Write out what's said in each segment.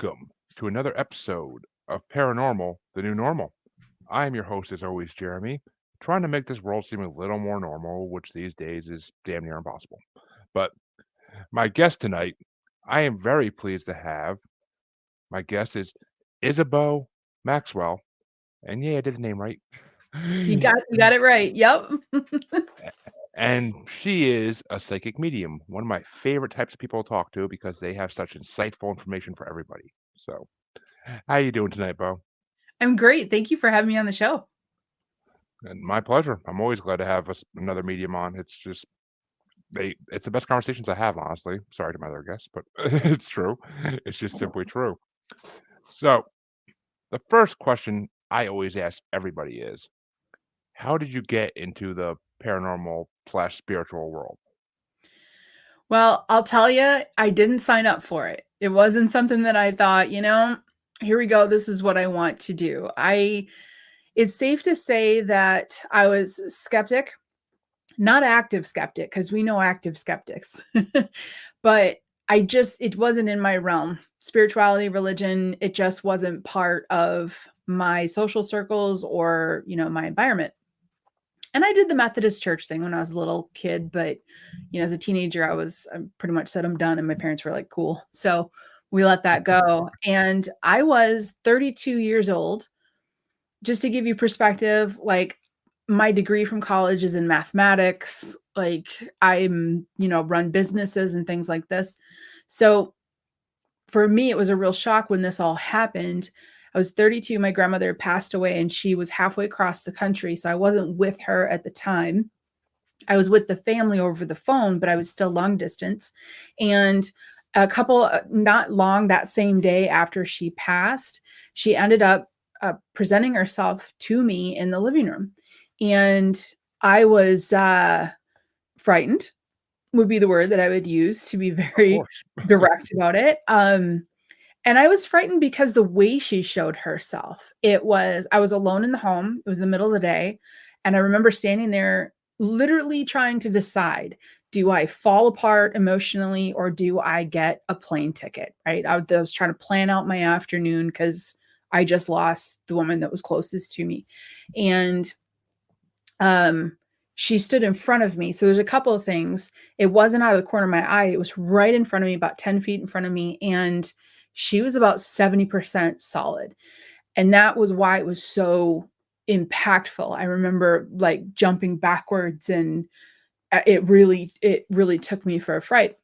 Welcome to another episode of Paranormal, the New Normal. I am your host, as always, Jeremy, trying to make this world seem a little more normal, which these days is damn near impossible. But my guest tonight, I am very pleased to have. My guest is Isabeau Maxwell. And yeah, I did the name right. You got it right. Yep. And she is a psychic medium, one of my favorite types of people to talk to because they have such insightful information for everybody. So, how you doing tonight, Bo? I'm great. Thank you for having me on the show. And my pleasure. I'm always glad to have another medium on. It's just it's the best conversations I have, honestly. Sorry to my other guests, but it's true. It's just simply true. So, the first question I always ask everybody is, how did you get into the paranormal slash spiritual world? Well, I'll tell you, I didn't sign up for it. It wasn't something that I thought, here we go. This is what I want to do. It's safe to say that I was skeptic, not active skeptic, because we know active skeptics, but it wasn't in my realm. Spirituality, religion, it just wasn't part of my social circles or, my environment. And I did the Methodist church thing when I was a little kid, but as a teenager, I pretty much said I'm done, and my parents were like, "Cool." So we let that go. And I was 32 years old. Just to give you perspective, like my degree from college is in mathematics. Like I'm, run businesses and things like this. So for me, it was a real shock when this all happened. I was 32. My grandmother passed away and she was halfway across the country. So I wasn't with her at the time. I was with the family over the phone, but I was still long distance. And not long that same day after she passed, she ended up presenting herself to me in the living room. And I was frightened, would be the word that I would use to be very direct about it. And I was frightened because the way she showed herself, I was alone in the home. It was the middle of the day. And I remember standing there literally trying to decide, do I fall apart emotionally or do I get a plane ticket? Right. I was trying to plan out my afternoon because I just lost the woman that was closest to me. And she stood in front of me. So there's a couple of things. It wasn't out of the corner of my eye. It was right in front of me, about 10 feet in front of me. And she was about 70% solid. And that was why it was so impactful. I remember like jumping backwards, and it really took me for a fright.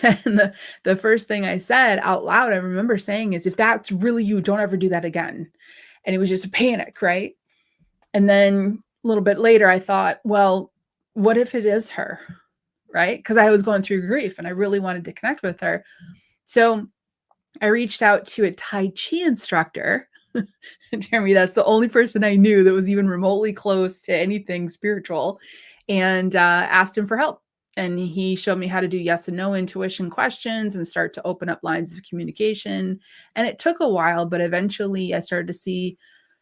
And the first thing I said out loud, I remember saying is, if that's really you, don't ever do that again. And it was just a panic, right? And then a little bit later, I thought, well, what if it is her? Right? Because I was going through grief and I really wanted to connect with her. So I reached out to a Tai Chi instructor. Jeremy, that's the only person I knew that was even remotely close to anything spiritual, and asked him for help. And he showed me how to do yes and no intuition questions and start to open up lines of communication. And it took a while, but eventually I started to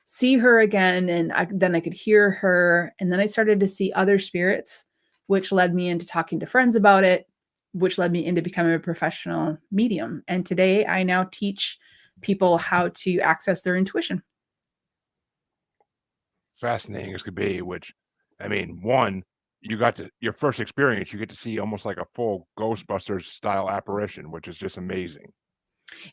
see her again. And then I could hear her. And then I started to see other spirits, which led me into talking to friends about it, which led me into becoming a professional medium. And today I now teach people how to access their intuition. Fascinating as could be, which, I mean, one, your first experience, you get to see almost like a full Ghostbusters style apparition, which is just amazing.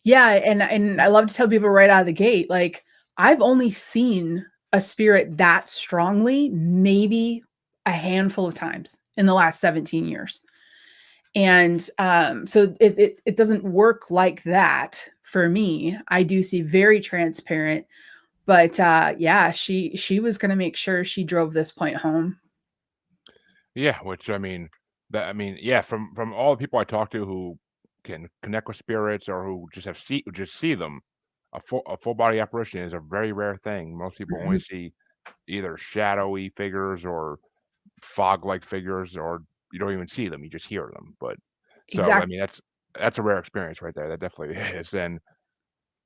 Yeah. And I love to tell people right out of the gate, like, I've only seen a spirit that strongly, maybe a handful of times in the last 17 years. And so it doesn't work like that for me. I do see very transparent, but yeah, she was going to make sure she drove this point home. Yeah, which yeah, from all the people I talk to who can connect with spirits or who just see them, a full body apparition is a very rare thing. Most people only see either shadowy figures or fog like figures, or you don't even see them, you just hear them. But so I Exactly. mean that's a rare experience right there. That definitely is.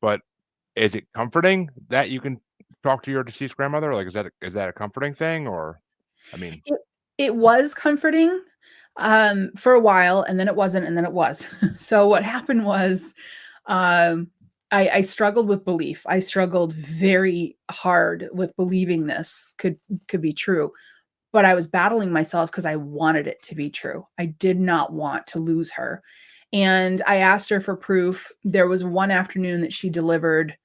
But is it comforting that you can talk to your deceased grandmother? Like, is that a comforting thing, or I mean, It was comforting for a while, and then it wasn't, and then it was. So what happened was, I struggled with belief. I struggled very hard with believing this could be true, but I was battling myself because I wanted it to be true. I did not want to lose her. And I asked her for proof. There was one afternoon that she delivered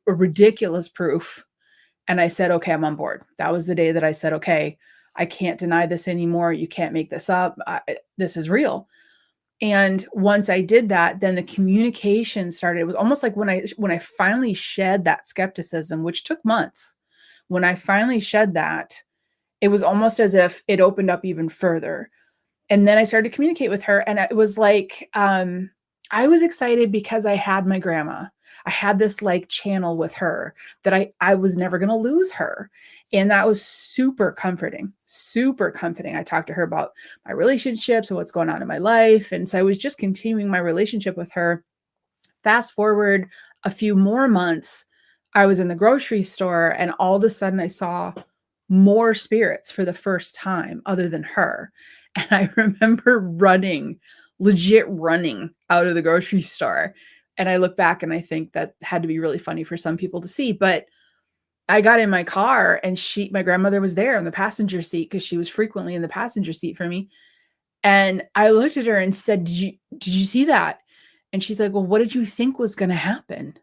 a ridiculous proof. And I said, okay, I'm on board. That was the day that I said, okay, I can't deny this anymore. You can't make this up. This is real. And once I did that, then the communication started. It was almost like when I finally shed that skepticism, which took months. When I finally shed that, it was almost as if it opened up even further. And then I started to communicate with her, and it was like I was excited because I had my grandma. I had this like channel with her that I was never going to lose her. And that was super comforting, super comforting. I talked to her about my relationships and what's going on in my life. And so I was just continuing my relationship with her. Fast forward a few more months, I was in the grocery store, and all of a sudden I saw more spirits for the first time other than her. And I remember running, legit running out of the grocery store. And I look back and I think that had to be really funny for some people to see. But I got in my car, and my grandmother was there in the passenger seat because she was frequently in the passenger seat for me. And I looked at her and said, did you see that? And she's like, well, what did you think was going to happen?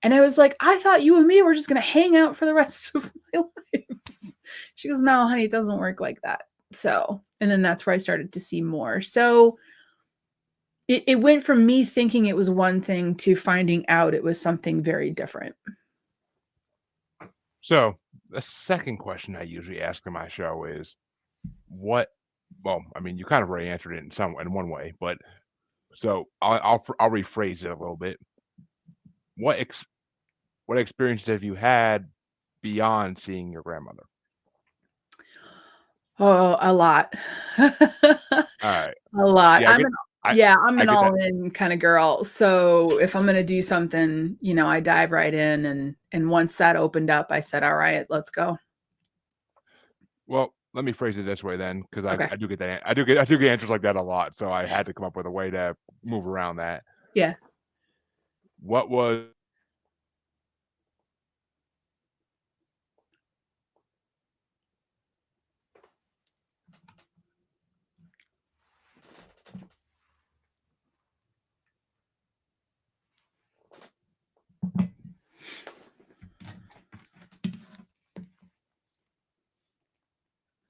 And I was like, I thought you and me were just going to hang out for the rest of my life. She goes, no, honey, it doesn't work like that. So, and then that's where I started to see more. So it went from me thinking it was one thing to finding out it was something very different. So the second question I usually ask in my show is what, well, I mean, you kind of already answered it in one way, but so I'll rephrase it a little bit. What experiences have you had beyond seeing your grandmother? Oh, a lot. Alright. A lot. See, I I'm I an get that. all-in kind of girl. So if I'm gonna do something, I dive right in, and once that opened up, I said, "All right, let's go." Well, let me phrase it this way then, because Okay. I do get that I do get answers like that a lot, so I had to come up with a way to move around that. Yeah. What was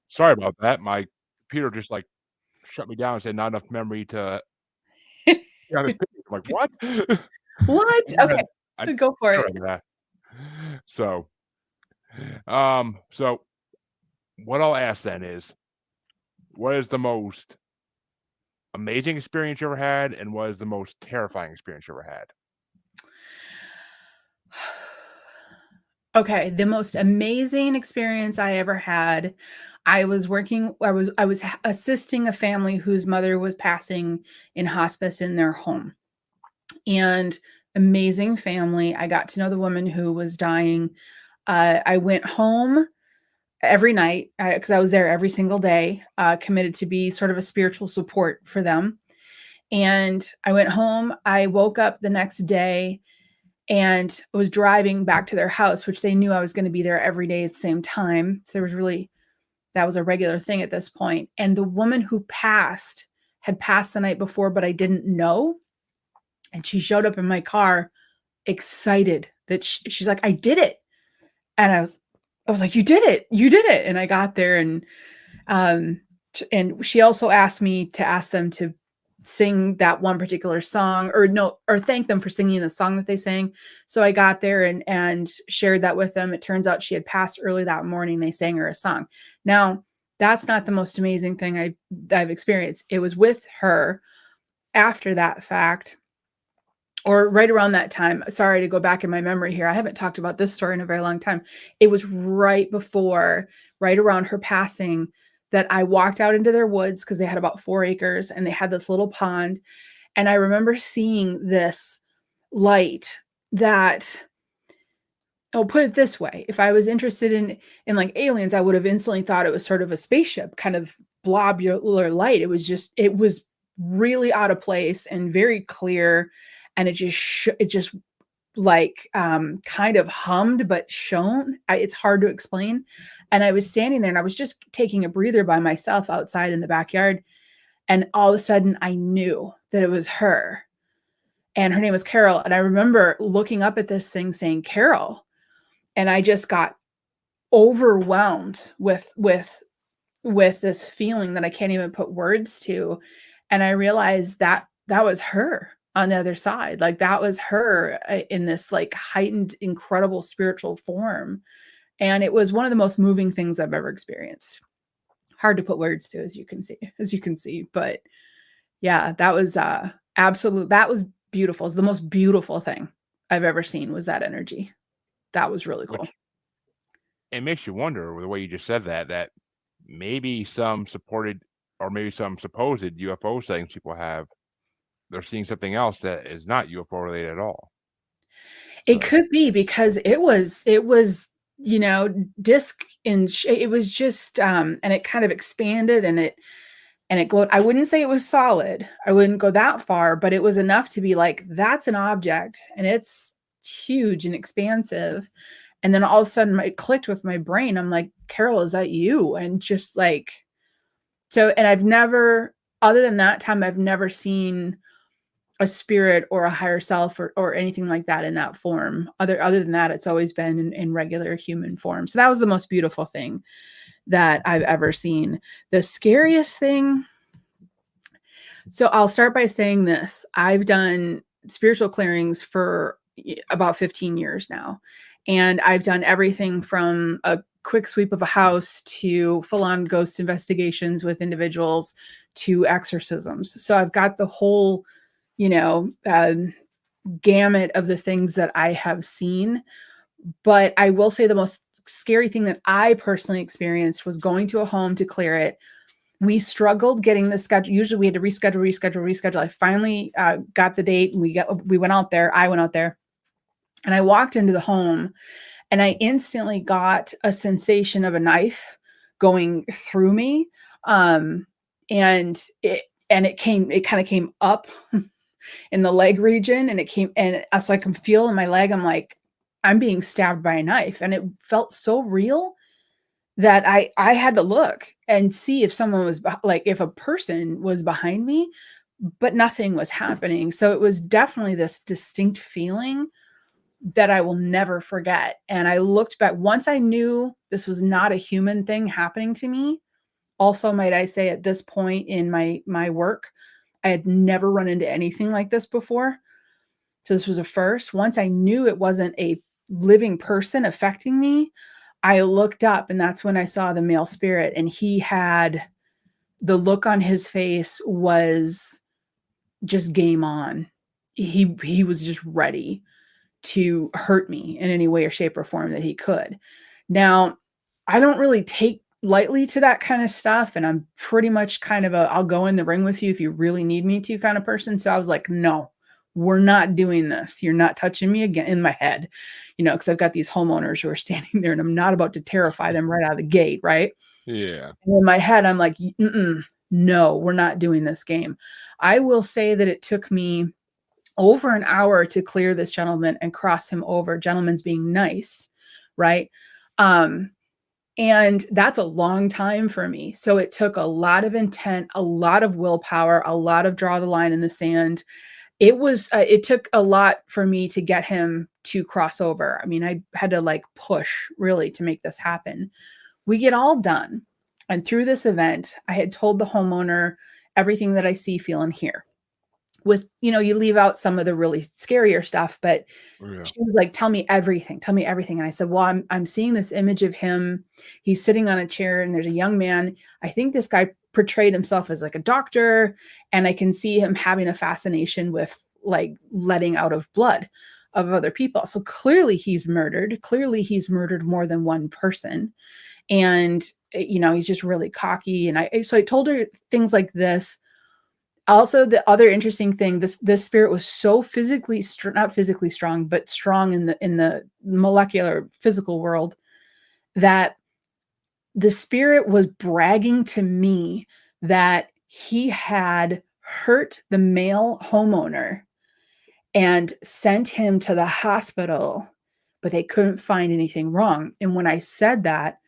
Sorry about that, my computer just, like, shut me down and said not enough memory to be on this page. I'm like, "What?" What? I Okay. read I Go for I it. read that. So, so what I'll ask then is, what is the most amazing experience you ever had, and what is the most terrifying experience you ever had? Okay, the most amazing experience I ever had, I was assisting a family whose mother was passing in hospice in their home. And amazing family. I got to know the woman who was dying. I went home every night because I was there every single day, committed to be sort of a spiritual support for them. And I went home. I woke up the next day and was driving back to their house, which they knew I was going to be there every day at the same time. So that was a regular thing at this point. And the woman who passed had passed the night before, but I didn't know. And she showed up in my car excited that she's like, I did it. And I was like, you did it. And I got there, um, and she also asked me to ask them to sing that one particular song, or thank them for singing the song that they sang. So I got there and shared that with them. It turns out she had passed early that morning. They sang her a song. Now, that's not the most amazing thing I've experienced. It was with her after that fact, or right around that time. Sorry to go back in my memory here. I haven't talked about this story in a very long time. It was right around her passing, that I walked out into their woods because they had about 4 acres and they had this little pond. And I remember seeing this light that, I'll put it this way. If I was interested in like aliens, I would have instantly thought it was sort of a spaceship kind of blobular light. It was really out of place and very clear. and it just like kind of hummed but shone. It's hard to explain. And I was standing there and I was just taking a breather by myself outside in the backyard, and all of a sudden I knew that it was her, and her name was Carol. And I remember looking up at this thing saying Carol, and I just got overwhelmed with this feeling that I can't even put words to. And I realized that that was her on the other side. Like that was her in this like heightened, incredible spiritual form. And it was one of the most moving things I've ever experienced. Hard to put words to, as you can see. But yeah, that was that was beautiful. It's the most beautiful thing I've ever seen was that energy. That was really cool. Which it makes you wonder the way you just said that maybe some supported or maybe some supposed UFO sightings people have, they're seeing something else that is not UFO related at all. It could be because it was, you know, disc in it was just and it kind of expanded and it glowed. I wouldn't say it was solid. I wouldn't go that far, but it was enough to be like, that's an object and it's huge and expansive. And then all of a sudden it clicked with my brain. I'm like, Carol, is that you? And just like, so, and I've never, other than that time, I've never seen a spirit or a higher self or anything like that in that form. Other than that, it's always been in regular human form. So that was the most beautiful thing that I've ever seen. The scariest thing. So I'll start by saying this. I've done spiritual clearings for about 15 years now. And I've done everything from a quick sweep of a house to full-on ghost investigations with individuals to exorcisms. So I've got the whole, you know, gamut of the things that I have seen. But I will say the most scary thing that I personally experienced was going to a home to clear it. We struggled getting the schedule. Usually we had to reschedule. I finally got the date and we went out there. I went out there and I walked into the home and I instantly got a sensation of a knife going through me. And it kind of came up in the leg region, and it came, and so I can feel in my leg, I'm like, I'm being stabbed by a knife. And it felt so real that I had to look and see if someone was like, if a person was behind me, but nothing was happening. So it was definitely this distinct feeling that I will never forget. And I looked back once I knew this was not a human thing happening to me. Also, might I say, at this point in my work, I had never run into anything like this before. So this was a first. Once I knew it wasn't a living person affecting me, I looked up and that's when I saw the male spirit, and he had, the look on his face was just game on. He was just ready to hurt me in any way or shape or form that he could. Now, I don't really take lightly to that kind of stuff, and I'm pretty much kind of I'll go in the ring with you if you really need me to kind of person. So I was like, no, we're not doing this. You're not touching me again, in my head, you know, because I've got these homeowners who are standing there and I'm not about to terrify them right out of the gate, right? Yeah. And in my head, I'm like, no, we're not doing this game. I will say that it took me over an hour to clear this gentleman and cross him over. Gentleman's being nice, right? And that's a long time for me. So it took a lot of intent, a lot of willpower, a lot of draw the line in the sand. It took a lot for me to get him to cross over. I mean, I had to like push really to make this happen. We get all done. And through this event, I had told the homeowner everything that I see, feel, and hear. With, you know, you leave out some of the really scarier stuff, but she was like, tell me everything. And I said, well, I'm seeing this image of him. He's sitting on a chair and there's a young man. I think this guy portrayed himself as like a doctor, and I can see him having a fascination with like letting out of blood of other people. So clearly he's murdered. Clearly he's murdered more than one person. And, you know, he's just really cocky. And so I told her things like this. Also, the other interesting thing, this spirit was so physically, not physically strong, but strong in the molecular physical world, that the spirit was bragging to me that he had hurt the male homeowner and sent him to the hospital, but they couldn't find anything wrong. And when I said that,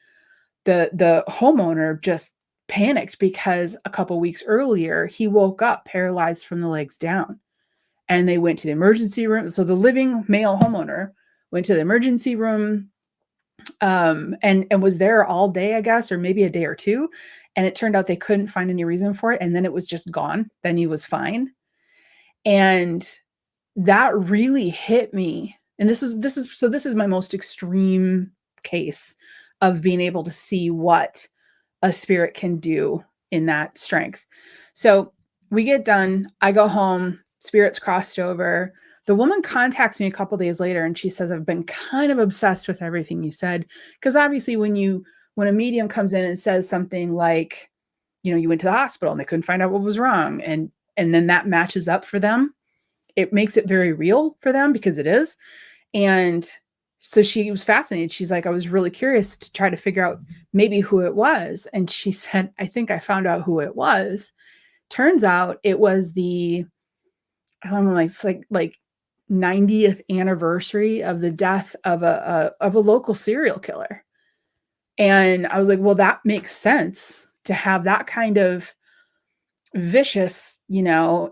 the homeowner just panicked because a couple weeks earlier he woke up paralyzed from the legs down, and they went to the emergency room. So the living male homeowner went to the emergency room, and was there all day, I guess, or maybe a day or two. And it turned out they couldn't find any reason for it. And then it was just gone. Then he was fine. And that really hit me. And this is my most extreme case of being able to see what a spirit can do in that strength. So we get done. I go home. Spirits crossed over. The woman contacts me a couple days later and she says, I've been kind of obsessed with everything you said. Because obviously when a medium comes in and says something like, you went to the hospital and they couldn't find out what was wrong, and then that matches up for them, it makes it very real for them, because it is. And so she was fascinated. She's like, I was really curious to try to figure out maybe who it was. And she said, I think I found out who it was. Turns out it was the, I don't know, it's like 90th anniversary of the death of a local serial killer. And I was like, well, that makes sense to have that kind of vicious,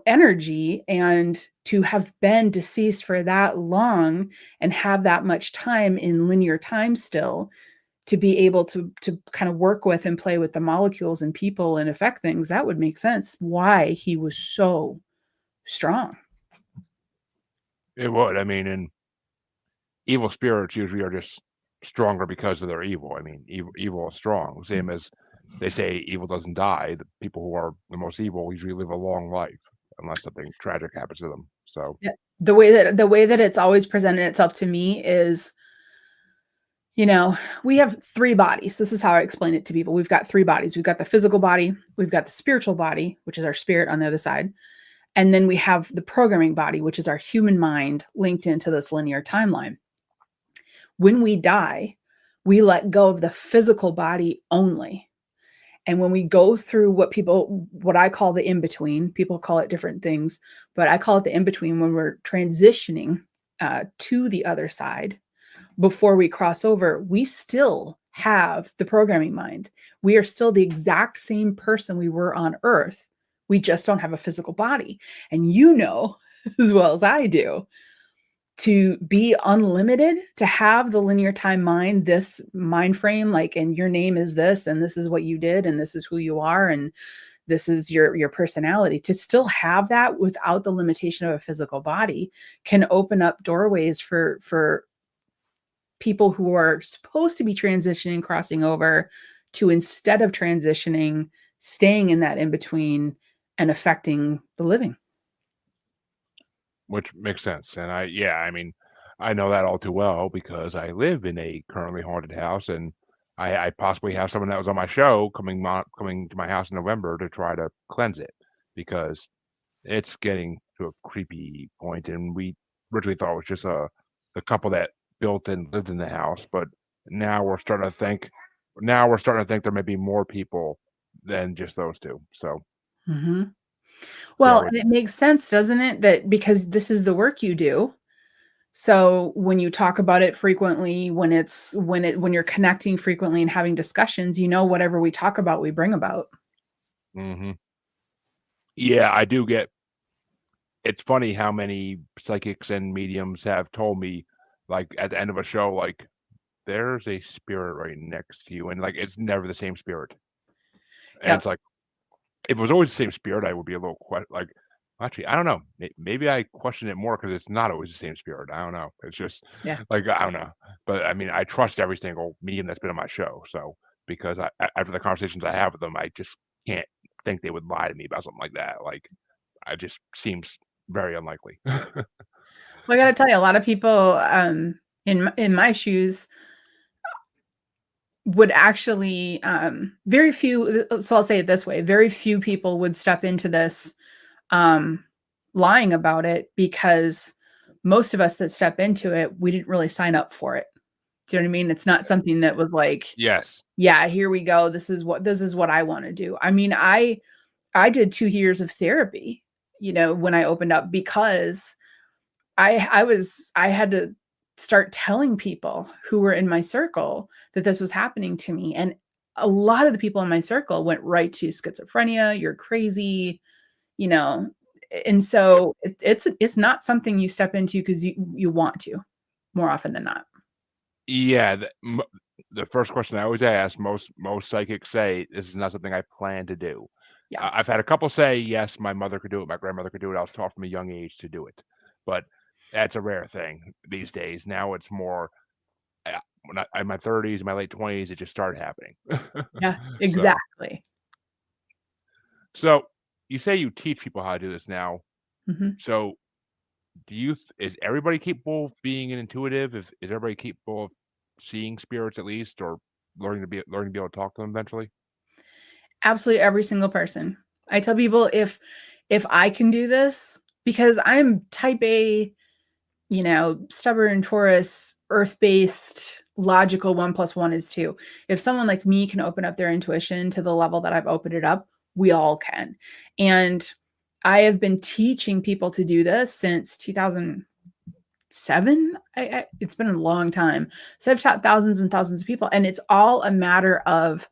energy, and to have been deceased for that long and have that much time in linear time still to be able to kind of work with and play with the molecules and people and affect things. That would make sense why he was so strong. It would. I mean, and evil spirits usually are just stronger because of their evil. I mean, evil is strong. Same as they say evil doesn't die. The people who are the most evil usually live a long life unless something tragic happens to them. So yeah, the way that it's always presented itself to me is, we have three bodies. This is how I explain it to people. We've got three bodies. We've got the physical body, we've got the spiritual body, which is our spirit on the other side. And then we have the programming body, which is our human mind linked into this linear timeline. When we die, we let go of the physical body only. And when we go through what I call the in-between, people call it different things, but I call it the in-between, when we're transitioning to the other side, before we cross over, we still have the programming mind. We are still the exact same person we were on Earth. We just don't have a physical body. And as well as I do, to be unlimited, to have the linear time mind, this mind frame, and your name is this, and this is what you did, and this is who you are, and this is your personality, to still have that without the limitation of a physical body can open up doorways for people who are supposed to be transitioning, crossing over, to, instead of transitioning, staying in that in-between and affecting the living. which makes sense. And I mean, I know that all too well because I live in a currently haunted house, and I possibly have someone that was on my show coming to my house in November to try to cleanse it, because it's getting to a creepy point. And we originally thought it was just the couple that built and lived in the house, but now we're starting to think there may be more people than just those two. So Mm-hmm. Well, so and it makes sense, doesn't it? That because this is the work you do. So when you talk about it frequently, when you're connecting frequently and having discussions, whatever we talk about, we bring about. hmm yeah, I do get. It's funny how many psychics and mediums have told me, like at the end of a show, like there's a spirit right next to you, and like it's never the same spirit. And Yep. it's like, if it was always the same spirit, I would be a little like, actually, I don't know. Maybe I question it more because it's not always the same spirit. I don't know. It's just Yeah. like, I don't know. But I mean, I trust every single medium that's been on my show. So because after the conversations I have with them, I just can't think they would lie to me about something like that. Like, it just seems very unlikely. Well, I got to tell you, a lot of people in my shoes would actually very few. So I'll say it this way: very few people would step into this lying about it, because most of us that step into it, we didn't really sign up for it. Do you know what I mean? It's not something that was like, Yes. yeah, here we go. This is what I want to do. I mean, I did 2 years of therapy, when I opened up, because I had to start telling people who were in my circle that this was happening to me, and a lot of the people in my circle went right to schizophrenia, "You're crazy," you know, and so it's not something you step into because you want to, more often than not. Yeah, the first question I always ask, most psychics say, "This is not something I plan to do." Yeah. I've had a couple say, "Yes, my mother could do it, my grandmother could do it. I was taught from a young age to do it." But that's a rare thing these days. Now it's more, when in my 30s, my late 20s, it just started happening. Yeah, So exactly. so you say you teach people how to do this now. Mhm. So do you is everybody capable of being an intuitive? Is everybody capable of seeing spirits at least, or learning to be able to talk to them eventually? Absolutely every single person. I tell people if I can do this because I'm type A, stubborn Taurus, earth-based, logical 1 plus 1 is 2. If someone like me can open up their intuition to the level that I've opened it up, we all can. And I have been teaching people to do this since 2007. It's been a long time. So I've taught thousands and thousands of people, and it's all a matter of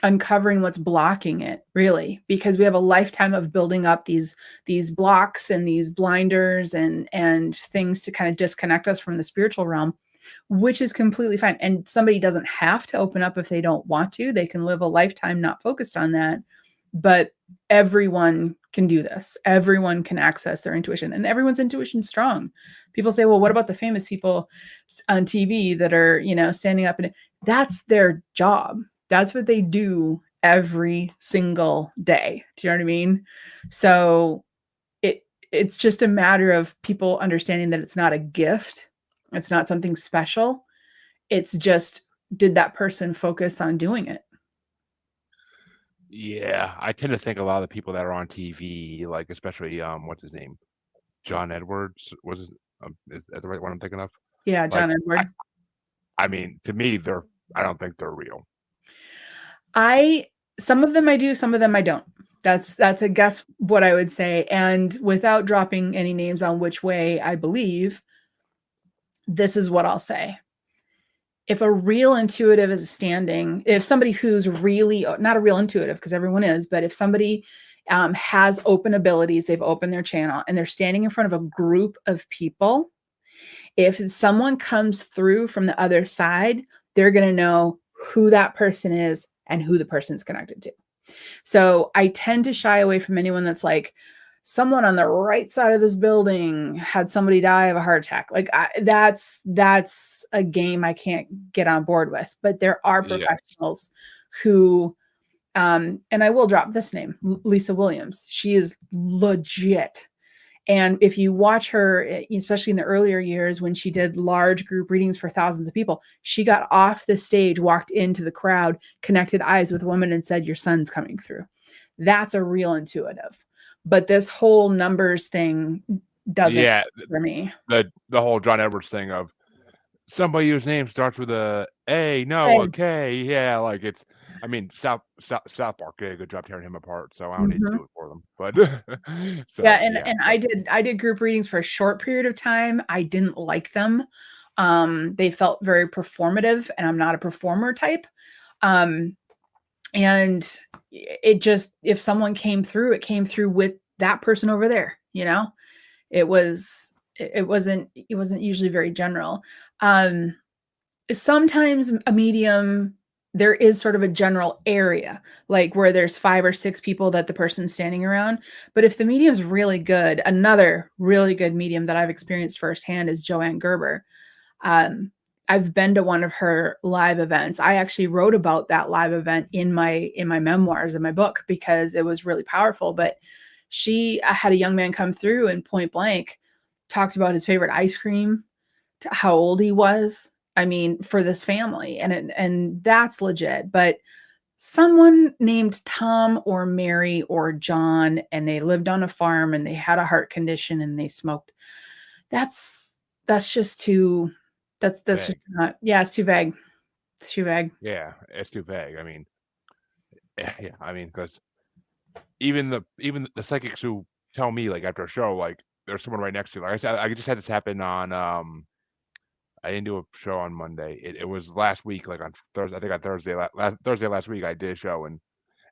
uncovering what's blocking it, really, because we have a lifetime of building up these blocks and these blinders and things to kind of disconnect us from the spiritual realm, which is completely fine. And somebody doesn't have to open up if they don't want to. They can live a lifetime not focused on that. But everyone can do this. Everyone can access their intuition, and everyone's intuition strong. People say, well, what about the famous people on TV that are, standing up, and that's their job. That's what they do every single day. Do you know what I mean? So it's just a matter of people understanding that it's not a gift. It's not something special. It's just, did that person focus on doing it? Yeah, I tend to think a lot of the people that are on TV, like especially what's his name, John Edwards, is that the right one I'm thinking of? Yeah, John Like, Edward. I mean, to me, I don't think they're real. I Some of them I do, some of them I don't. That's a guess what I would say. And without dropping any names on which way I believe, this is what I'll say. If a real intuitive is standing, if somebody who's really not a real intuitive, because everyone is, but if somebody has open abilities, they've opened their channel and they're standing in front of a group of people, if someone comes through from the other side, they're going to know who that person is and who the person's connected to. So I tend to shy away from anyone that's like, someone on the right side of this building had somebody die of a heart attack. Like that's a game I can't get on board with. But there are Yes. professionals who, and I will drop this name, Lisa Williams. She is legit. And if you watch her, especially in the earlier years when she did large group readings for thousands of people, she got off the stage, walked into the crowd, connected eyes with a woman, and said, "Your son's coming through." That's a real intuitive. But this whole numbers thing doesn't Yeah, for me. the whole John Edwards thing of somebody whose name starts with a A, no, a Right. K. Yeah, like it's. I mean, South Park did a good job tearing him apart, so I don't need to Mhm. do it for them. But Yeah, so yeah, and but I did group readings for a short period of time. I didn't like them. They felt very performative, and I'm not a performer type. Um, and it just, if someone came through, it came through with that person over there. It wasn't usually very general. Um, Sometimes a medium, there is sort of a general area, like where there's 5 or 6 people that the person's standing around. But if the medium's really good, another really good medium that I've experienced firsthand is Joanne Gerber. um, I've been to one of her live events. I actually wrote about that live event in my memoirs, in my book, because it was really powerful. But she had a young man come through and point blank talked about his favorite ice cream, how old he was. I mean, for this family, and that's legit. But someone named Tom or Mary or John, and they lived on a farm and they had a heart condition and they smoked. That's that's just too that's just vague. not, yeah, it's too vague. It's too vague. Yeah, it's too vague. I mean, yeah, I mean, because even the psychics who tell me like after a show, like there's someone right next to you. Like I said, I just had this happen on I didn't do a show on Monday. It was last week, like on Thursday. I think on Thursday last week, I did a show, and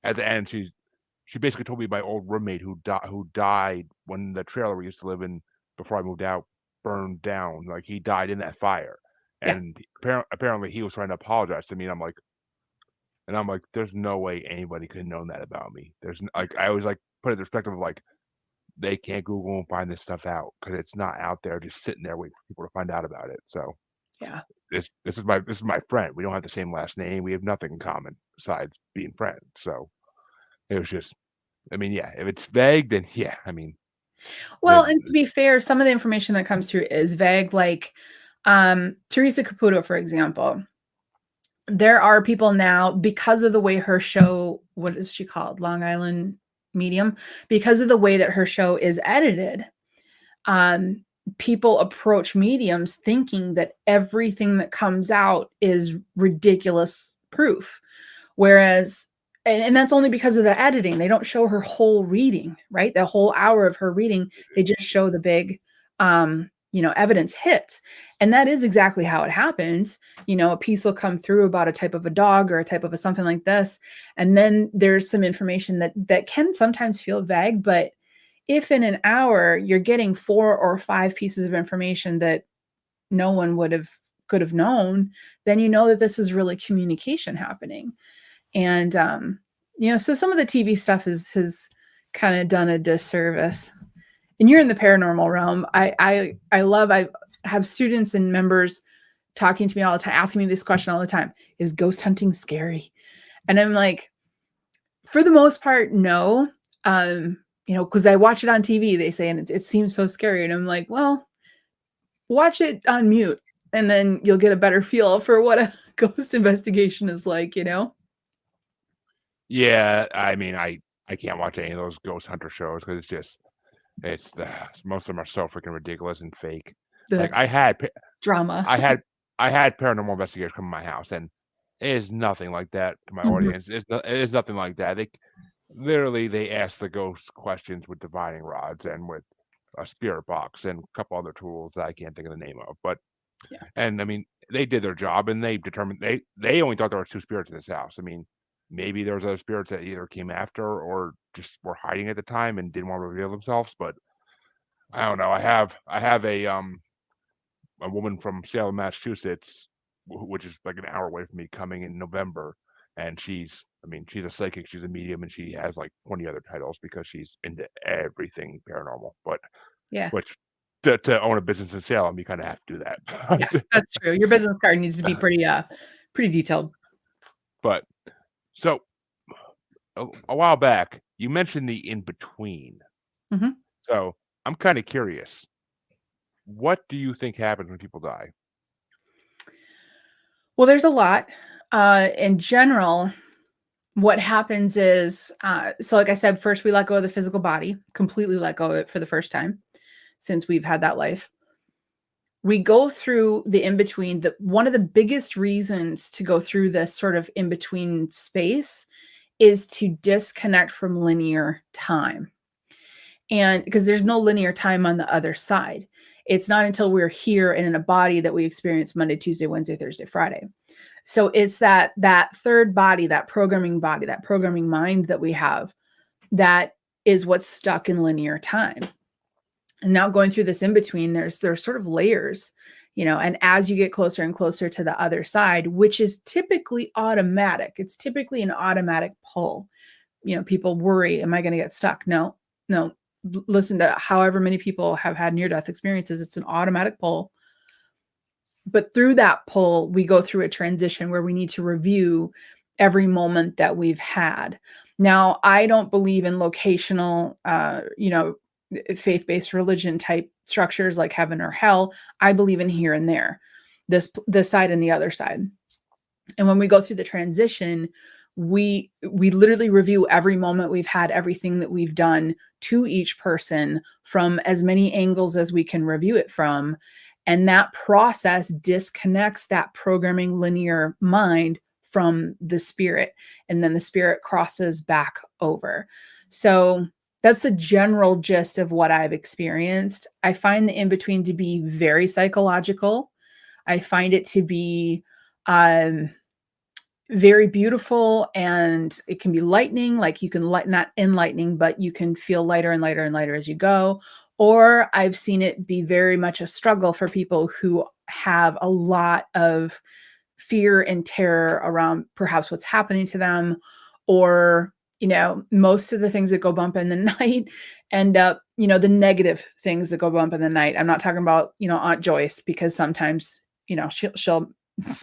at the end, she basically told me my old roommate who died when the trailer we used to live in before I moved out burned down. Like he died in that fire, Yeah. and apparently he was trying to apologize to me. And I'm like, there's no way anybody could have known that about me. Like I always like put it in perspective of like they can't Google and find this stuff out because it's not out there just sitting there waiting for people to find out about it. So Yeah. this is my friend. We don't have the same last name. We have nothing in common besides being friends. So it was just, I mean, yeah, if it's vague, then yeah, I mean, Well, and to be fair, some of the information that comes through is vague. Like Teresa Caputo, for example. There are people now, because of the way her show, what is she called? Long Island Medium, because of the way that her show is edited, people approach mediums thinking that everything that comes out is ridiculous proof. Whereas, and that's only because of the editing. They don't show her whole reading, right? The whole hour of her reading, they just show the big, evidence hits. And that is exactly how it happens. A piece will come through about a type of a dog or a type of a something like this. And then there's some information that can sometimes feel vague, but if in an hour you're getting 4 or 5 pieces of information that no one could have known, then you know that this is really communication happening. And so some of the TV stuff has kind of done a disservice. And you're in the paranormal realm. I have students and members talking to me all the time, asking me this question all the time: is ghost hunting scary? And I'm like, for the most part, no. Because I watch it on TV, they say, and it seems so scary. And I'm like, well, watch it on mute, and then you'll get a better feel for what a ghost investigation is like, Yeah, I mean, I can't watch any of those ghost hunter shows because most of them are so freaking ridiculous and fake. Like The drama. I had paranormal investigators come to my house, and it is nothing like that to my audience. It is nothing like that. They ask the ghost questions with divining rods and with a spirit box and a couple other tools that I can't think of the name of. But Yeah. and I mean, they did their job, and they determined they only thought there was 2 spirits in this house. I mean, maybe there was other spirits that either came after or just were hiding at the time and didn't want to reveal themselves. But I don't know. I have a woman from Salem, Massachusetts, which is like an hour away from me, coming in November, and she's a psychic, she's a medium, and she has like 20 other titles because she's into everything paranormal. But Yeah. which to own a business in Salem, you kind of have to do that. Yeah, that's true. Your business card needs to be pretty detailed. But so a while back, you mentioned the in between. Mhm. So I'm kind of curious. What do you think happens when people die? Well, there's a lot. In general, what happens is, so like I said, first we let go of the physical body, completely let go of it for the first time since we've had that life. We go through the in-between. One of the biggest reasons to go through this sort of in-between space is to disconnect from linear time. And because there's no linear time on the other side. It's not until we're here and in a body that we experience Monday, Tuesday, Wednesday, Thursday, Friday. So it's that third body, that programming mind that we have, that is what's stuck in linear time. And now going through this in between, there's sort of layers, and as you get closer and closer to the other side, which is typically automatic, it's typically an automatic pull. People worry, am I going to get stuck? No. Listen to however many people have had near-death experiences. It's an automatic pull. But through that pull, we go through a transition where we need to review every moment that we've had. Now, I don't believe in locational, faith-based religion type structures like heaven or hell. I believe in here and there, this side and the other side. And when we go through the transition, we literally review every moment we've had, everything that we've done to each person from as many angles as we can review it from. And that process disconnects that programming linear mind from the spirit. And then the spirit crosses back over. So That's the general gist of what I've experienced. I find the in between to be very psychological. I find it to be um, very beautiful, and it can be lightning. Like you can light, not enlightening, but you can feel lighter and lighter and lighter as you go. Or I've seen it be very much a struggle for people who have a lot of fear and terror around perhaps what's happening to them, or most of the things that go bump in the night end up, the negative things that go bump in the night. I'm not talking about Aunt Joyce, because sometimes she'll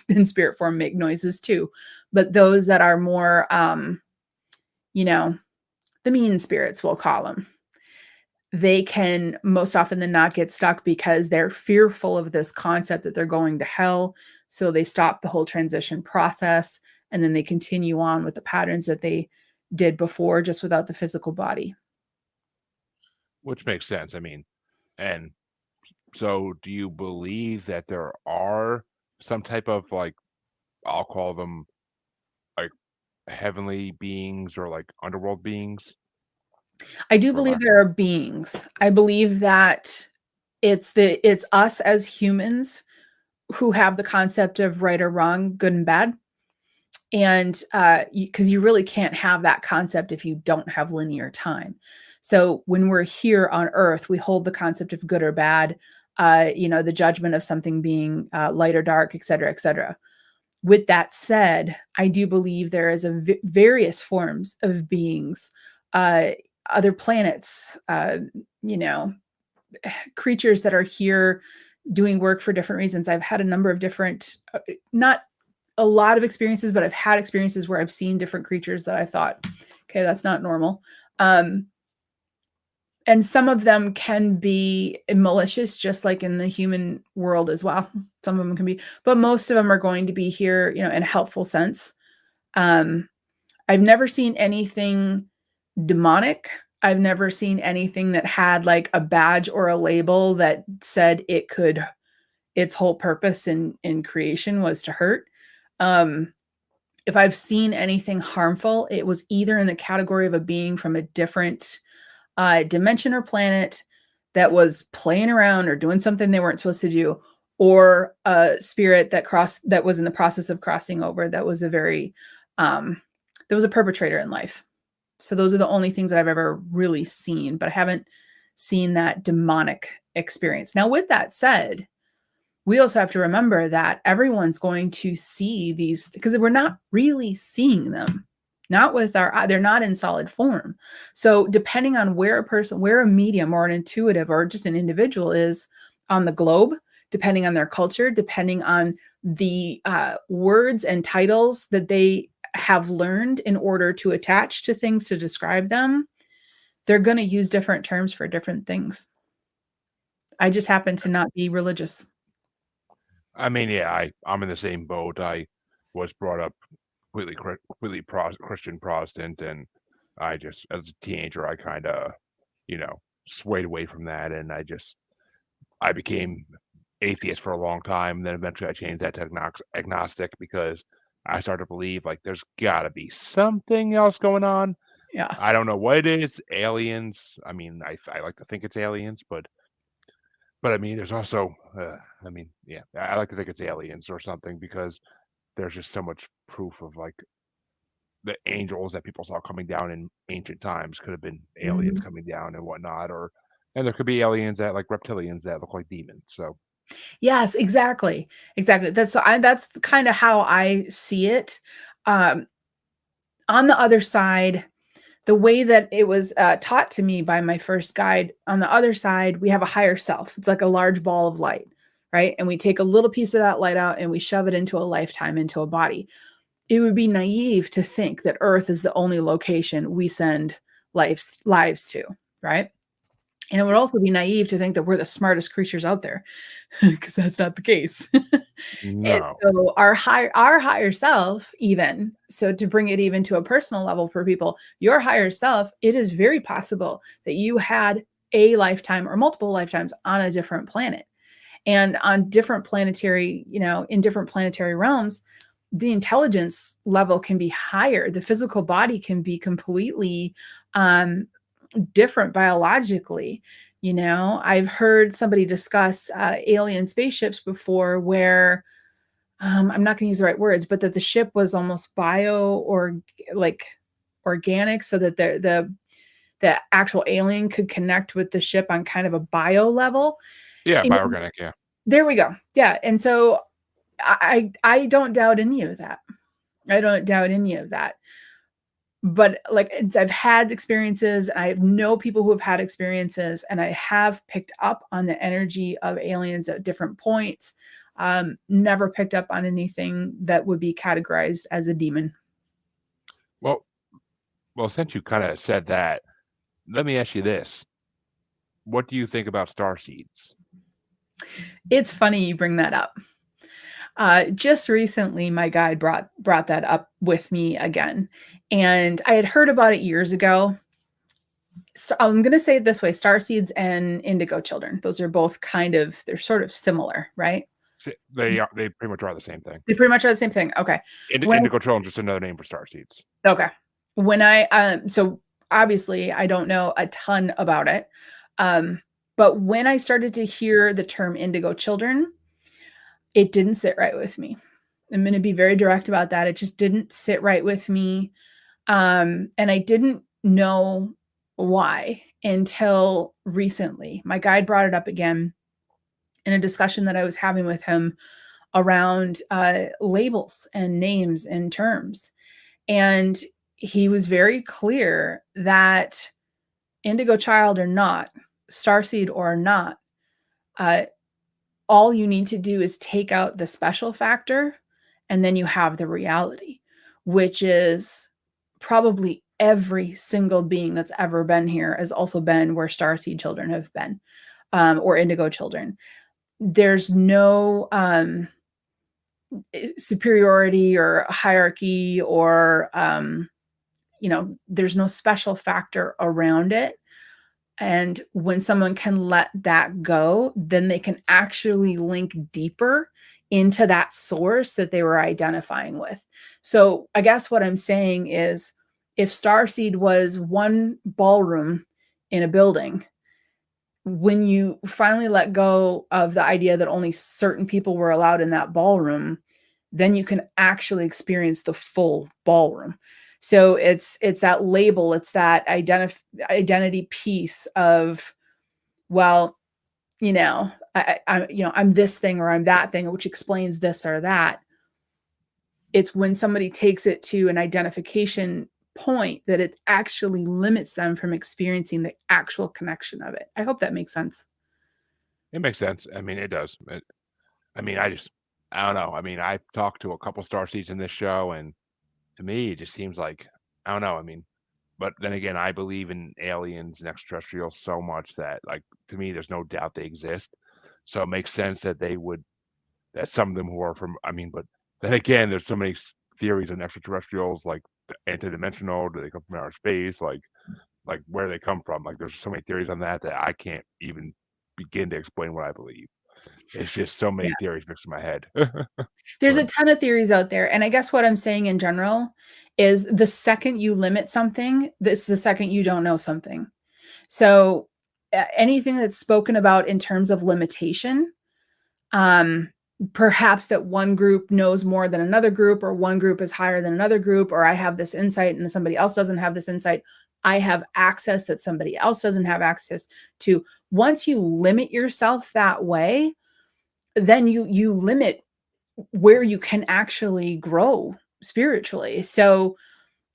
in spirit form make noises too, but those that are more the mean spirits, we'll call them, they can most often than not get stuck because they're fearful of this concept that they're going to hell. So they stop the whole transition process, and then they continue on with the patterns that they did before, just without the physical body. Which makes sense. I mean, and so do you believe that there are some type of like, I'll call them like heavenly beings or like underworld beings, I do for believe lack there are beings. I believe that it's us as humans who have the concept of right or wrong, good and bad. And because you really can't have that concept if you don't have linear time. So when we're here on earth, we hold the concept of good or bad, the judgment of something being light or dark, et cetera, et cetera. With that said, I do believe there is various forms of beings, uh, other planets, creatures that are here doing work for different reasons. I've had a number of different, not a lot of experiences, but I've had experiences where I've seen different creatures that I thought, okay, that's not normal. And some of them can be malicious, just like in the human world as well. Some of them can be, but most of them are going to be here, in a helpful sense. I've never seen anything demonic. I've never seen anything that had like a badge or a label that said its whole purpose in creation was to hurt. If I've seen anything harmful, it was either in the category of a being from a different dimension or planet that was playing around or doing something they weren't supposed to do, or a spirit that was in the process of crossing over, that was a perpetrator in life. So those are the only things that I've ever really seen, but I haven't seen that demonic experience. Now, with that said, we also have to remember that everyone's going to see these, because we're not really seeing them, not with our eye. They're not in solid form. So depending on where a medium or an intuitive or just an individual is on the globe, depending on their culture, depending on the words and titles that they have learned in order to attach to things to describe them, they're going to use different terms for different things. I just happen to not be religious. I mean, yeah, I'm in the same boat. I was brought up completely Christian Protestant, and I just, as a teenager, I kind of, swayed away from that, and I became atheist for a long time. And then eventually I changed that to agnostic, because I started to believe like there's got to be something else going on. Yeah. I don't know what it is. Aliens. I mean, I like to think it's aliens, but I mean, there's also, I mean, yeah, I like to think it's aliens or something, because there's just so much proof of like the angels that people saw coming down in ancient times could have been aliens Mhm. coming down and whatnot, and there could be aliens that like reptilians that look like demons. So Yes, exactly. Exactly. That's kind of how I see it. Um, on the other side, the way that it was taught to me by my first guide, on the other side, we have a higher self. It's like a large ball of light, right? And we take a little piece of that light out and we shove it into a lifetime, into a body. It would be naive to think that Earth is the only location we send lives to, right? And it would also be naive to think that we're the smartest creatures out there, because that's not the case. And no. so our higher self, even so, to bring it even to a personal level for people, your higher self, it is very possible that you had a lifetime or multiple lifetimes on a different planet, and on different planetary, in different planetary realms, the intelligence level can be higher. The physical body can be completely um different biologically. You know, I've heard somebody discuss alien spaceships before where I'm not going to use the right words, but that the ship was almost bio or like organic, so that the actual alien could connect with the ship on kind of a bio level. Yeah, I mean, bioorganic. Yeah. there we go. Yeah, and so I don't doubt any of that. I don't doubt any of that. But like I've had experiences, and I know people who have had experiences, and I have picked up on the energy of aliens at different points. Never picked up on anything that would be categorized as a demon. Well, since you kind of said that, let me ask you this: what do you think about star seeds? It's funny you bring that up. Just recently, my guide brought that up with me again, and I had heard about it years ago. So I'm going to say it this way: star seeds and indigo children. Those are both they're sort of similar, right? They pretty much are the same thing. They pretty much are the same thing. Okay. Indigo children is just another name for star seeds. Okay. When I so obviously I don't know a ton about it. But when I started to hear the term indigo children, it didn't sit right with me. I'm going to be very direct about that. It just didn't sit right with me. And I didn't know why until recently. My guide brought it up again in a discussion that I was having with him around labels and names and terms. And he was very clear that indigo child or not, starseed or not, all you need to do is take out the special factor, and then you have the reality, which is probably every single being that's ever been here has also been where starseed children have been, or indigo children. There's no superiority or hierarchy or there's no special factor around it. And when someone can let that go, then they can actually link deeper into that source that they were identifying with. So I guess what I'm saying is, if starseed was one ballroom in a building, when you finally let go of the idea that only certain people were allowed in that ballroom, then you can actually experience the full ballroom. So it's that label, it's that identity piece of, well, I'm this thing or I'm that thing, which explains this or that. It's when somebody takes it to an identification point that it actually limits them from experiencing the actual connection of it. I hope that makes sense. It makes sense. I mean, it does. I don't know. I mean, I've talked to a couple star seeds in this show, and to me, it just seems like, I don't know. I mean, but then again, I believe in aliens and extraterrestrials so much that, like, to me, there's no doubt they exist. So it makes sense that that some of them who are from, I mean, but then again, there's so many theories on extraterrestrials, like anti-dimensional, do they come from outer space, like where they come from. Like, there's so many theories on that I can't even begin to explain what I believe. It's just so many theories mixed in my head. There's a ton of theories out there. And I guess what I'm saying in general is, the second you limit something, this the second you don't know something. So anything that's spoken about in terms of limitation, perhaps that one group knows more than another group, or one group is higher than another group, or I have this insight and somebody else doesn't have this insight. I have access that somebody else doesn't have access to. Once you limit yourself that way, then you limit where you can actually grow spiritually. So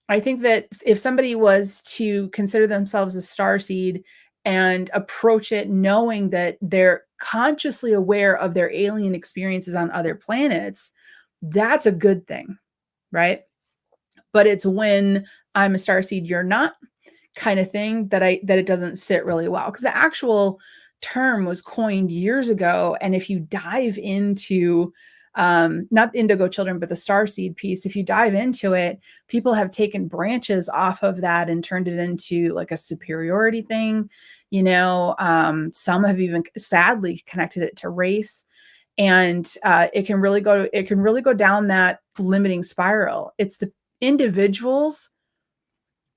I think that if somebody was to consider themselves a starseed and approach it knowing that they're consciously aware of their alien experiences on other planets, that's a good thing, right? But it's when I'm a starseed, you're not, kind of thing, that it doesn't sit really well, because the actual term was coined years ago. And if you dive into not indigo children, but the starseed piece, if you dive into it, people have taken branches off of that and turned it into like a superiority thing. Some have even sadly connected it to race. And it can really go down that limiting spiral. It's the individuals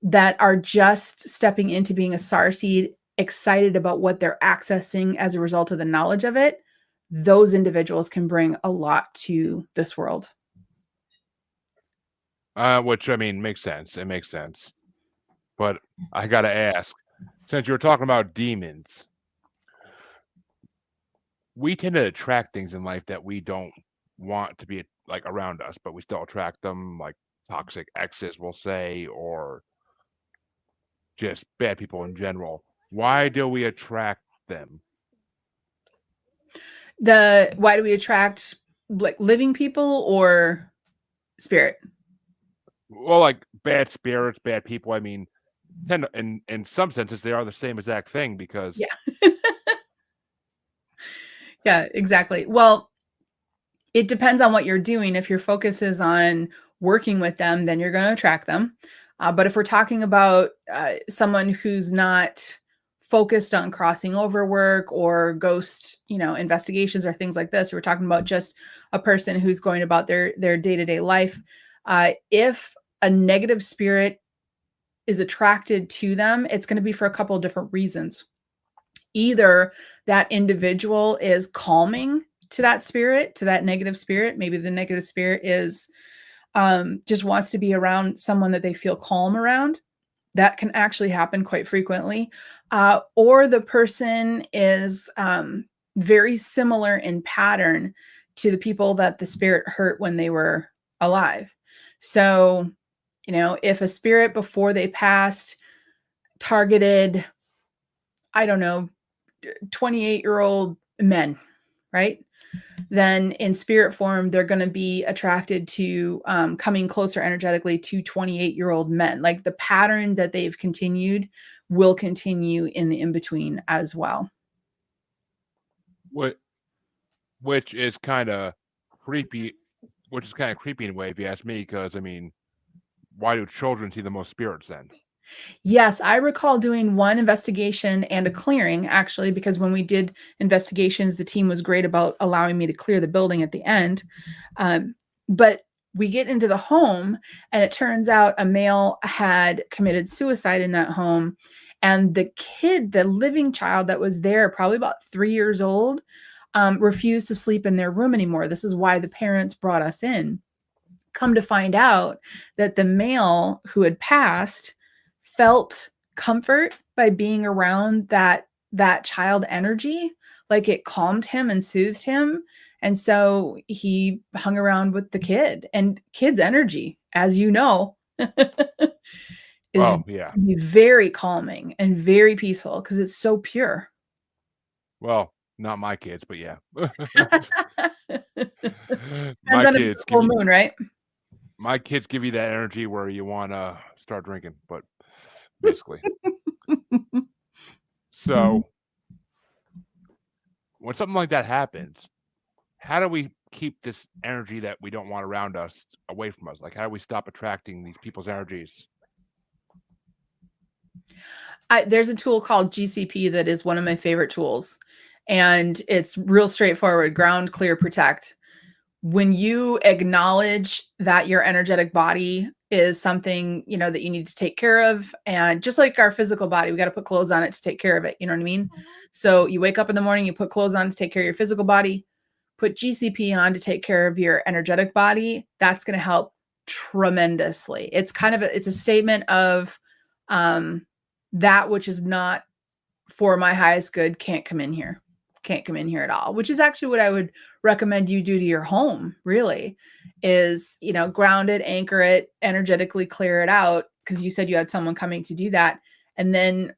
that are just stepping into being a star seed, excited about what they're accessing as a result of the knowledge of it, those individuals can bring a lot to this world. Which I mean makes sense. It makes sense. But I gotta ask, since you were talking about demons, we tend to attract things in life that we don't want to be like around us, but we still attract them, like toxic exes, we'll say, or just bad people in general. Why do we attract them? Why do we attract like living people or spirit? Well, like bad spirits, bad people. I mean, tend to, in some senses, they are the same exact thing because Yeah. Yeah, exactly. Well, it depends on what you're doing. If your focus is on working with them, then you're going to attract them. But if we're talking about someone who's not focused on crossing over work or ghost, investigations or things like this, we're talking about just a person who's going about their day-to-day life. If a negative spirit is attracted to them, it's going to be for a couple of different reasons. Either that individual is calming to that spirit, to that negative spirit. Maybe the negative spirit is just wants to be around someone that they feel calm around. That can actually happen quite frequently. Or the person is very similar in pattern to the people that the spirit hurt when they were alive. So, if a spirit before they passed targeted, I don't know, 28-year-old men, right? Then in spirit form, they're going to be attracted to coming closer energetically to 28-year-old men. Like the pattern that they've continued will continue in the in-between as well. which is kind of creepy. Which is kind of creepy in a way, if you ask me, because I mean, why do children see the most spirits then? Yes, I recall doing one investigation and a clearing, actually, because when we did investigations, the team was great about allowing me to clear the building at the end. But we get into the home, and it turns out a male had committed suicide in that home. And the kid, the living child that was there, probably about 3 years old, refused to sleep in their room anymore. This is why the parents brought us in. Come to find out that the male who had passed felt comfort by being around that child energy, like it calmed him and soothed him, and so he hung around with the kid. And kids energy, as you know, is Oh yeah. very calming and very peaceful because it's so pure. Well, not my kids, but yeah. Depends my on a kids give full you moon, right? my kids give you that energy where you want to start drinking, but basically. Mhm. So when something like that happens, how do we keep this energy that we don't want around us away from us? Like, how do we stop attracting these people's energies? There's a tool called GCP that is one of my favorite tools, and it's real straightforward: ground, clear, protect. When you acknowledge that your energetic body is something, that you need to take care of, and just like our physical body, we got to put clothes on it to take care of it. You know what I mean? So you wake up in the morning, you put clothes on to take care of your physical body, put GCP on to take care of your energetic body. That's going to help tremendously. It's a statement of that which is not for my highest good can't come in here. Can't come in here at all, which is actually what I would recommend you do to your home, really, is, ground it, anchor it, energetically clear it out. Cause you said you had someone coming to do that. And then,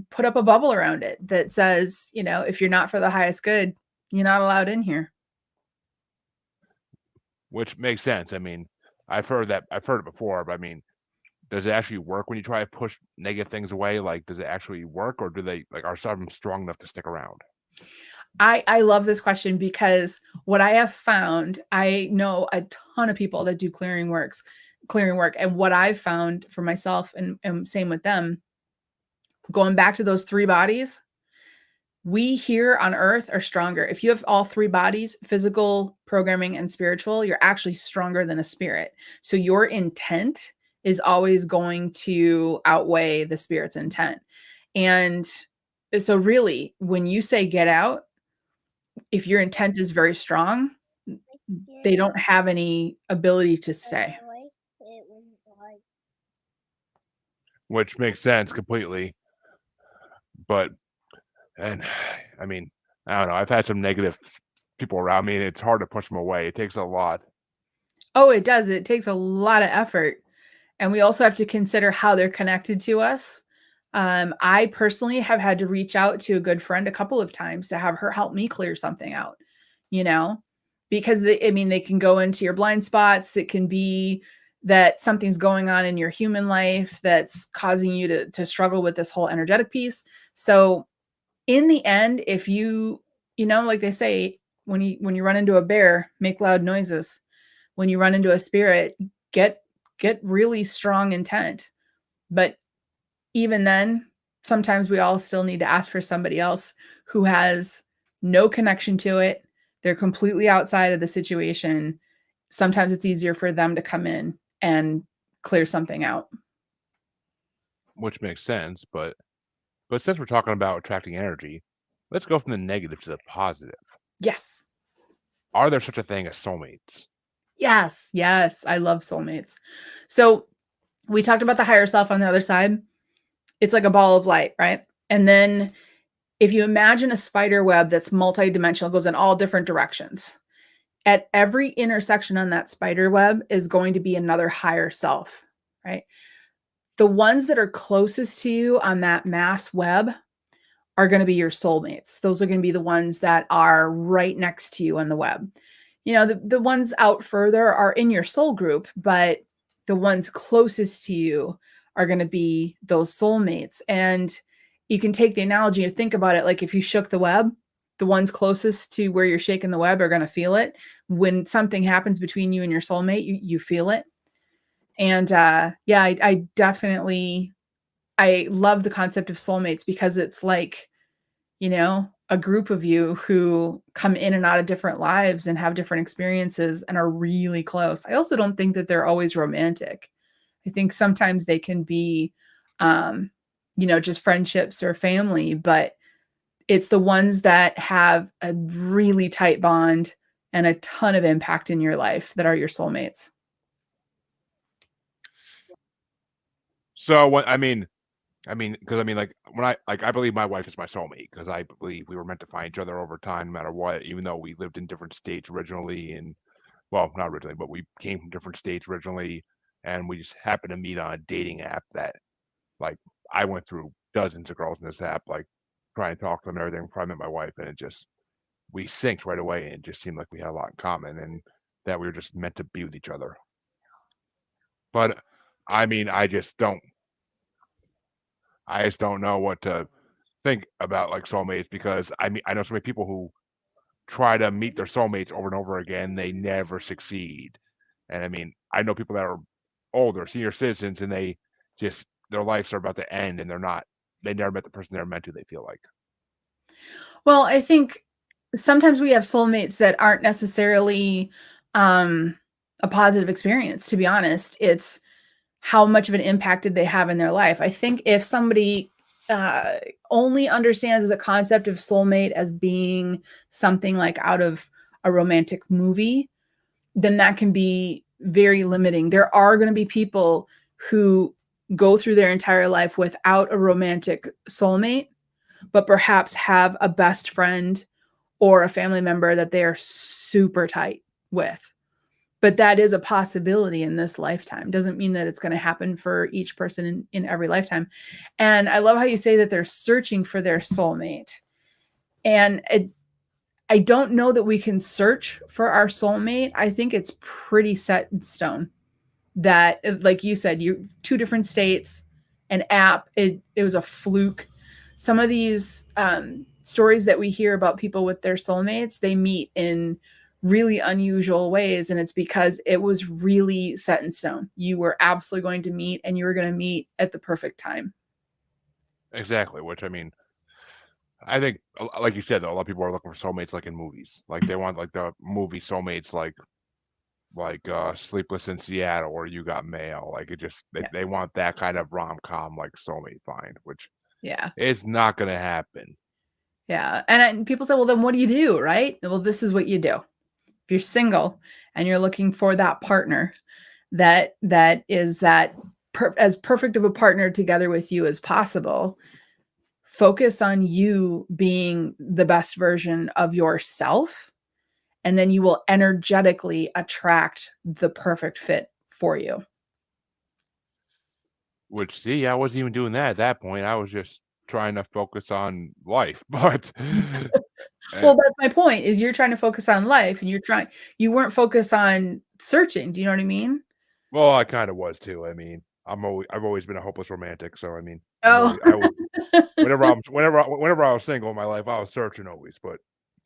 put up a bubble around it that says, if you're not for the highest good, you're not allowed in here. Which makes sense. I mean, I've heard it before, but I mean, does it actually work when you try to push negative things away? Like, does it actually work, or do they like are some of them strong enough to stick around? I love this question because what I have found, I know a ton of people that do clearing work. And what I've found for myself, and same with them, going back to those three bodies, we here on earth are stronger. If you have all three bodies, physical, programming, and spiritual, you're actually stronger than a spirit. So your intent is always going to outweigh the spirit's intent. And so really, when you say get out, if your intent is very strong, they don't have any ability to stay. which makes sense completely. But and I mean, I don't know. I've had some negative people around me, and it's hard to push them away. It takes a lot. Oh, it does. It takes a lot of effort. And we also have to consider how they're connected to us. I personally have had to reach out to a good friend a couple of times to have her help me clear something out, you know, because they can go into your blind spots. It can be that something's going on in your human life that's causing you to struggle with this whole energetic piece. So in the end, if like they say, when you run into a bear, make loud noises. When you run into a spirit, get really strong intent. But even then, sometimes we all still need to ask for somebody else who has no connection to it. They're completely outside of the situation. Sometimes it's easier for them to come in and clear something out. Which makes sense. But since we're talking about attracting energy, let's go from the negative to the positive. Yes. Are there such a thing as soulmates? Yes. Yes. I love soulmates. So we talked about the higher self on the other side. It's like a ball of light, right? And then if you imagine a spider web that's multidimensional, goes in all different directions. At every intersection on that spider web is going to be another higher self, right? The ones that are closest to you on that mass web are going to be your soulmates. Those are going to be the ones that are right next to you on the web. The ones out further are in your soul group, but the ones closest to you are going to be those soulmates. And you can take the analogy and think about it like if you shook the web, the ones closest to where you're shaking the web are going to feel it. When something happens between you and your soulmate, you feel it. And I definitely, I love the concept of soulmates because it's like, a group of you who come in and out of different lives and have different experiences and are really close. I also don't think that they're always romantic. I think sometimes they can be, just friendships or family, but it's the ones that have a really tight bond and a ton of impact in your life that are your soulmates. So what because like when I believe my wife is my soulmate because I believe we were meant to find each other over time, no matter what. Even though we lived in different states originally, and well, not originally, but we came from different states originally, and we just happened to meet on a dating app that, like, I went through dozens of girls in this app, like, trying to talk to them and everything before I met my wife, and we synced right away, and it just seemed like we had a lot in common, and that we were just meant to be with each other. But I just don't know what to think about like soulmates because I know so many people who try to meet their soulmates over and over again, they never succeed. And I know people that are older, senior citizens, and their lives are about to end, and they never met the person they're meant to. They feel like. Well, I think sometimes we have soulmates that aren't necessarily a positive experience, to be honest. It's how much of an impact did they have in their life. I think if somebody only understands the concept of soulmate as being something like out of a romantic movie, then that can be very limiting. There are going to be people who go through their entire life without a romantic soulmate, but perhaps have a best friend or a family member that they are super tight with. But that is a possibility in this lifetime. Doesn't mean that it's going to happen for each person in every lifetime. And I love how you say that they're searching for their soulmate. And I don't know that we can search for our soulmate. I think it's pretty set in stone that, like you said, you two different states, an app, it was a fluke. Some of these stories that we hear about people with their soulmates, they meet in really unusual ways, and it's because it was really set in stone. You were absolutely going to meet, and you were going to meet at the perfect time. Exactly, which I think, like you said, though, a lot of people are looking for soulmates like in movies. Like they want like the movie soulmates, like like Sleepless in Seattle or You Got Mail. Like it just Yeah. they want that kind of rom-com like Soulmate Find, which Yeah. is not gonna happen. Yeah. And people say, well, then what do you do? Right. Well, this is what you do. If you're single and you're looking for that partner that is as perfect of a partner together with you as possible, focus on you being the best version of yourself, and then you will energetically attract the perfect fit for you. Which, see, I wasn't even doing that at that point. I was just trying to focus on life. But uh, Well, that's my point, is you're trying to focus on life and you weren't focused on searching. Do you know what I mean? well, I kind of was too. I mean, I've always been a hopeless romantic, so I mean, Oh. I was whenever I was single in my life, I was searching always. But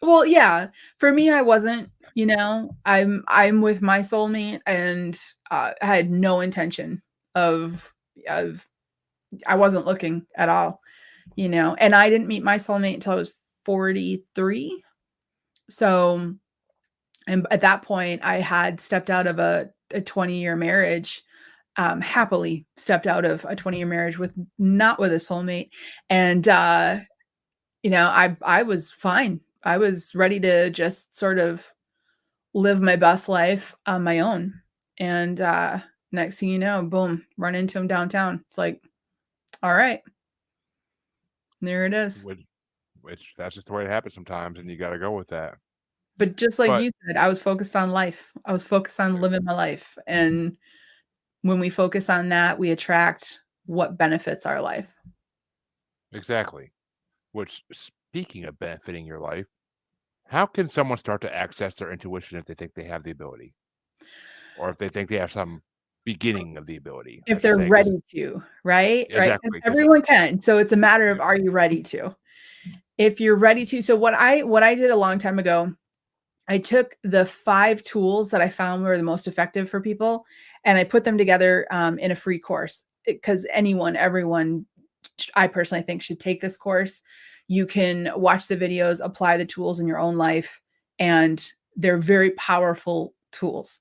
Well, yeah. For me, I wasn't, I'm with my soulmate, and I had no intention of I wasn't looking at all, and I didn't meet my soulmate until I was 43. So, and at that point, I had stepped out of a 20-year marriage, happily stepped out of a 20-year marriage not with a soulmate. And, I was fine. I was ready to just sort of live my best life on my own. And next thing you know, boom, run into him downtown. It's like, all right, there it is. which that's just the way it happens sometimes, and you got to go with that. But just like But you said, I was focused on life. I was focused on living my life. And when we focus on that, we attract what benefits our life. exactly. Which, speaking of benefiting your life, how can someone start to access their intuition if they think they have the ability, or if they think they have some beginning of the ability, I If should they're say? Because ready to, right? Right. 'Cause exactly, because everyone can. So it's a matter of, are you ready to? If you're ready to. So what I did a long time ago, I took the 5 tools that I found were the most effective for people, and I put them together in a free course, because everyone, I personally think, should take this course. You can watch the videos, apply the tools in your own life, and they're very powerful tools.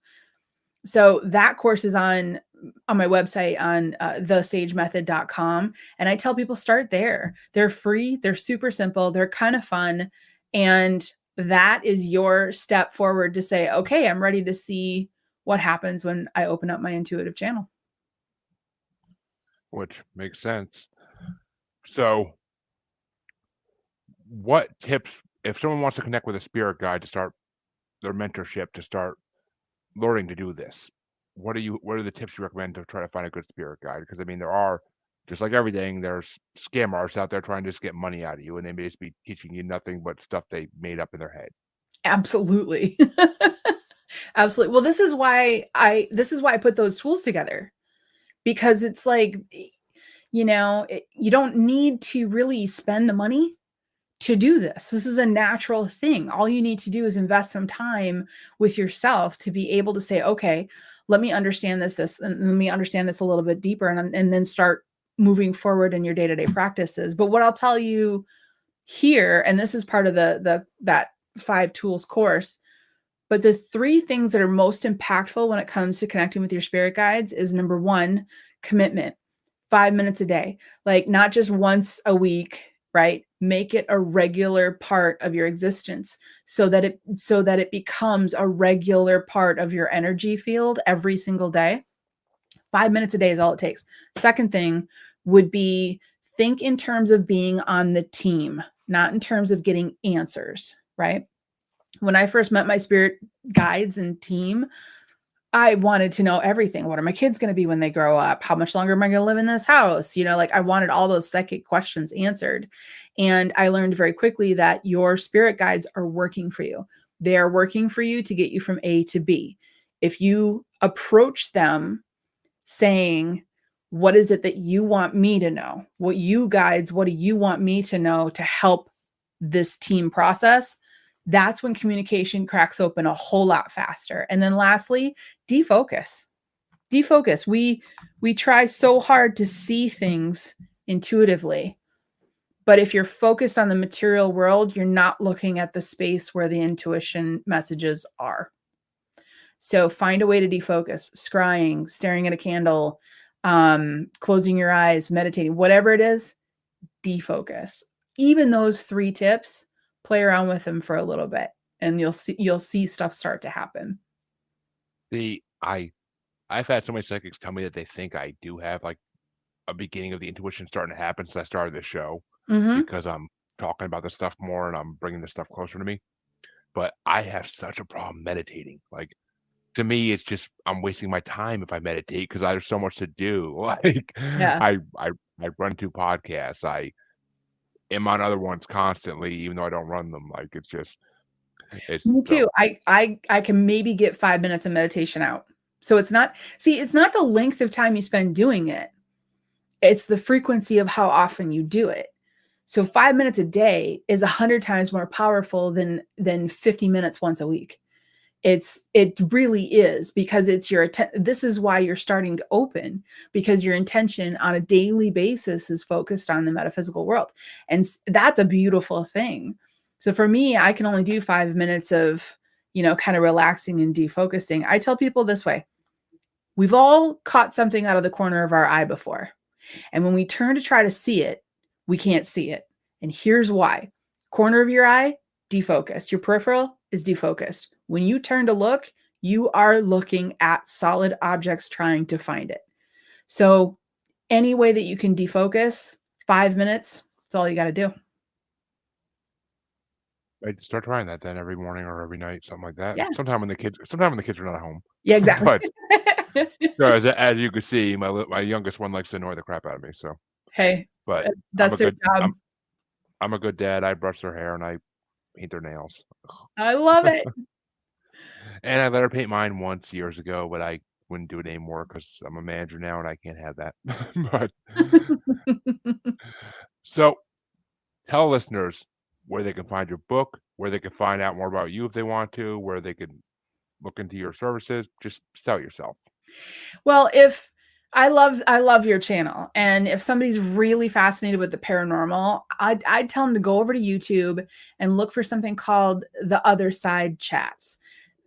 So that course is on my website, on thesagemethod.com. And I tell people, start there. They're free. They're super simple. They're kind of fun. And that is your step forward to say, okay, I'm ready to see what happens when I open up my intuitive channel. which makes sense. So, what tips, if someone wants to connect with a spirit guide to start their mentorship, to start learning to do this, what are the tips you recommend to try to find a good spirit guide? Because I mean, there are, just like everything, there's scam artists out there trying to just get money out of you, and they may just be teaching you nothing but stuff they made up in their head. Absolutely. Absolutely. Well, this is why I put those tools together, because it's like, you don't need to really spend the money to do this. This is a natural thing. All you need to do is invest some time with yourself to be able to say, okay, let me understand this, and let me understand this a little bit deeper, and then start moving forward in your day-to-day practices. But what I'll tell you here, and this is part of that 5 tools course, but the 3 things that are most impactful when it comes to connecting with your spirit guides is, number 1, commitment. 5 minutes a day, like not just once a week, right? Make it a regular part of your existence, so that it becomes a regular part of your energy field every single day. 5 minutes a day is all it takes. Second thing would be, think in terms of being on the team, not in terms of getting answers, right? When I first met my spirit guides and team, I wanted to know everything. What are my kids going to be when they grow up? How much longer am I going to live in this house? Like, I wanted all those psychic questions answered. And I learned very quickly that your spirit guides are working for you. They are working for you to get you from A to B. If you approach them saying, what is it that you want me to know? What do you want me to know to help this team process? That's when communication cracks open a whole lot faster. And then lastly, defocus. Defocus. We try so hard to see things intuitively, but if you're focused on the material world, you're not looking at the space where the intuition messages are. So find a way to defocus, scrying, staring at a candle, closing your eyes, meditating, whatever it is, defocus. Even those 3 tips, play around with them for a little bit and you'll see stuff start to happen. The I've had so many psychics tell me that they think I do have like a beginning of the intuition starting to happen since I started the show Mhm. because I'm talking about this stuff more and I'm bringing this stuff closer to me. But I have such a problem meditating. Like to me, it's just I'm wasting my time if I meditate because there's so much to do. Like Yeah. I run 2 podcasts. I am on other ones constantly, even though I don't run them. Like it's Me too. so I can maybe get 5 minutes of meditation out. So it's not it's not the length of time you spend doing it. It's the frequency of how often you do it. So 5 minutes a day is 100 times more powerful than 50 minutes once a week. It really is because it's your this is why you're starting to open, because your intention on a daily basis is focused on the metaphysical world. And that's a beautiful thing. So for me, I can only do 5 minutes of, kind of relaxing and defocusing. I tell people this way. We've all caught something out of the corner of our eye before. And when we turn to try to see it, we can't see it. And here's why. Corner of your eye, defocused. Your peripheral is defocused. When you turn to look, you are looking at solid objects trying to find it. So any way that you can defocus, 5 minutes, that's all you got to do. I start trying that then every morning or every night, something like that. Yeah. Sometime when the kids are not at home. Yeah, exactly. But as you can see, my youngest one likes to annoy the crap out of me. So, Hey, but I'm that's a their good job. I'm a good dad. I brush their hair and I paint their nails. I love it. And I let her paint mine once years ago, but I wouldn't do it anymore because I'm a manager now and I can't have that. But so tell listeners where they can find your book, where they can find out more about you if they want to, where they can look into your services. Just sell yourself. Well, if I love your channel, and if somebody's really fascinated with the paranormal, I'd tell them to go over to YouTube and look for something called The Other Side Chats.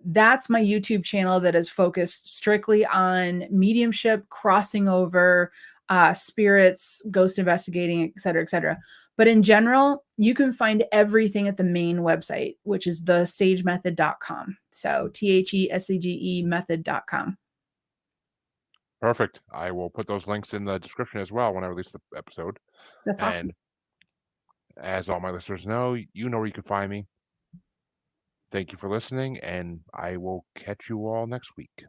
That's my YouTube channel that is focused strictly on mediumship, crossing over, spirits, ghost investigating, et cetera, et cetera. But in general, you can find everything at the main website, which is thesagemethod.com. So THESEGE method.com. Perfect. I will put those links in the description as well when I release the episode. That's awesome. And as all my listeners know, you know where you can find me. Thank you for listening, and I will catch you all next week.